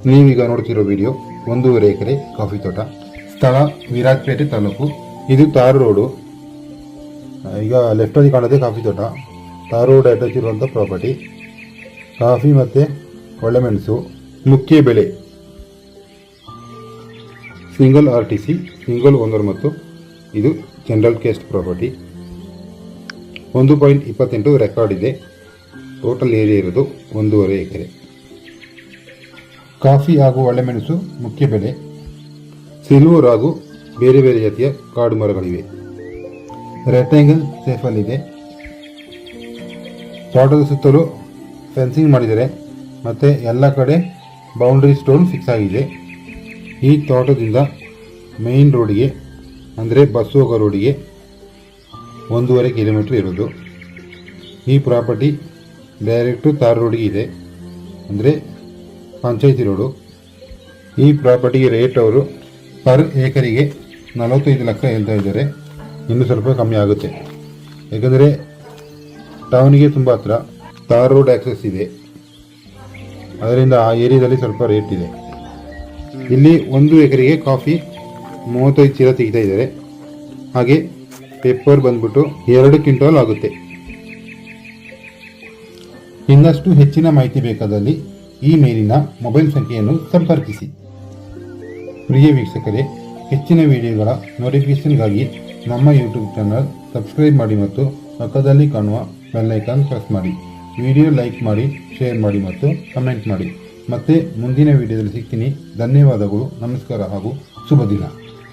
ನೀವೀಗ ನೋಡ್ತಿರೋ video 1.5 acre coffee ತೋಟ. ಸ್ಥಳ ವಿರಾಜಪೇಟೆ ತಾಲೂಕು. ಇದು ತಾರು ರೋಡು. ಈಗ ಲೆಫ್ಟಲ್ಲಿ ಕಾಣೋದೇ ಕಾಫಿ ತೋಟ. ತಾರು ರೋಡ್ ಅಟ್ಯಾಚ್ ಇರುವಂಥ ಪ್ರಾಪರ್ಟಿ. ಕಾಫಿ ಮತ್ತು ಒಳ್ಳೆಮೆಣಸು ಮುಖ್ಯ ಬೆಳೆ. ಸಿಂಗಲ್ RTC, ಸಿಂಗಲ್ ಓನರ್ ಮತ್ತು ಇದು ಜನರಲ್ ಕೇಸ್ಟ್ ಪ್ರಾಪರ್ಟಿ. 1.28 ರೆಕಾರ್ಡ್ ಇದೆ. ಟೋಟಲ್ ಏರಿಯಾ ಇರೋದು 1.5 ಎಕರೆ. ಕಾಫಿ ಹಾಗೂ ಒಳ್ಳೆಮೆಣಸು ಮುಖ್ಯ ಬೆಳೆ. ಸಿಲ್ವರ್ ಹಾಗೂ ಬೇರೆ ಬೇರೆ ಜಾತಿಯ ಕಾಡು ಮರಗಳಿವೆ. ರೆಕ್ಟ್ಯಾಂಗಲ್ ಸೇಫಲ್ಲಿದೆ. ತೋಟದ ಸುತ್ತಲೂ ಫೆನ್ಸಿಂಗ್ ಮಾಡಿದ್ದಾರೆ ಮತ್ತು ಎಲ್ಲ ಕಡೆ ಬೌಂಡ್ರಿ ಸ್ಟೋನ್ ಫಿಕ್ಸ್ ಆಗಿದೆ. ಈ ತೋಟದಿಂದ ಮೇನ್ ರೋಡಿಗೆ ಅಂದರೆ ಬಸ್ ಹೋಗೋ ರೋಡಿಗೆ 1.5 ಕಿಲೋಮೀಟ್ರ್ ಇರೋದು. ಈ ಪ್ರಾಪರ್ಟಿ ಡೈರೆಕ್ಟು ತಾರ್ ರೋಡಿಗೆ ಇದೆ, ಅಂದರೆ ಪಂಚಾಯತಿ ರೋಡು. ಈ ಪ್ರಾಪರ್ಟಿಗೆ ರೇಟ್ ಅವರು ಪರ್ ಏಕರಿಗೆ 45 ಲಕ್ಷ ಹೇಳ್ತಾ ಇದ್ದಾರೆ. ಇನ್ನೂ ಸ್ವಲ್ಪ ಕಮ್ಮಿ ಆಗುತ್ತೆ, ಯಾಕಂದರೆ ಟೌನಿಗೆ ತುಂಬ ಹತ್ರ, ತಾರ್ ರೋಡ್ ಆಕ್ಸೆಸ್ ಇದೆ. ಅದರಿಂದ ಆ ಏರಿಯಾದಲ್ಲಿ ಸ್ವಲ್ಪ ರೇಟ್ ಇದೆ. ಇಲ್ಲಿ 1 ಎಕರೆಗೆ ಕಾಫಿ 35 ಚೀಲ ತೆಗಿತಾ ಇದ್ದಾರೆ. ಹಾಗೆ ಪೆಪ್ಪರ್ ಬಂದ್ಬಿಟ್ಟು 2 ಕ್ವಿಂಟಾಲ್ ಆಗುತ್ತೆ. ಇನ್ನಷ್ಟು ಹೆಚ್ಚಿನ ಮಾಹಿತಿ ಬೇಕಾದಲ್ಲಿ ಈ ಮೇಲಿನ ಮೊಬೈಲ್ ಸಂಖ್ಯೆಯನ್ನು ಸಂಪರ್ಕಿಸಿ. ಪ್ರಿಯ ವೀಕ್ಷಕರೇ, ಹೆಚ್ಚಿನ ವಿಡಿಯೋಗಳ ನೋಟಿಫಿಕೇಷನ್ಗಾಗಿ ನಮ್ಮ ಯೂಟ್ಯೂಬ್ ಚಾನಲ್ ಸಬ್ಸ್ಕ್ರೈಬ್ ಮಾಡಿ ಮತ್ತು ಪಕ್ಕದಲ್ಲಿ ಕಾಣುವ ಬೆಲ್ ಐಕಾನ್ ಪ್ರೆಸ್ ಮಾಡಿ. ವಿಡಿಯೋ ಲೈಕ್ ಮಾಡಿ, ಶೇರ್ ಮಾಡಿ ಮತ್ತು ಕಮೆಂಟ್ ಮಾಡಿ. ಮತ್ತೆ ಮುಂದಿನ ವಿಡಿಯೋದಲ್ಲಿ ಸಿಗ್ತೀನಿ. ಧನ್ಯವಾದಗಳು, ನಮಸ್ಕಾರ ಹಾಗೂ ಶುಭ ದಿನ.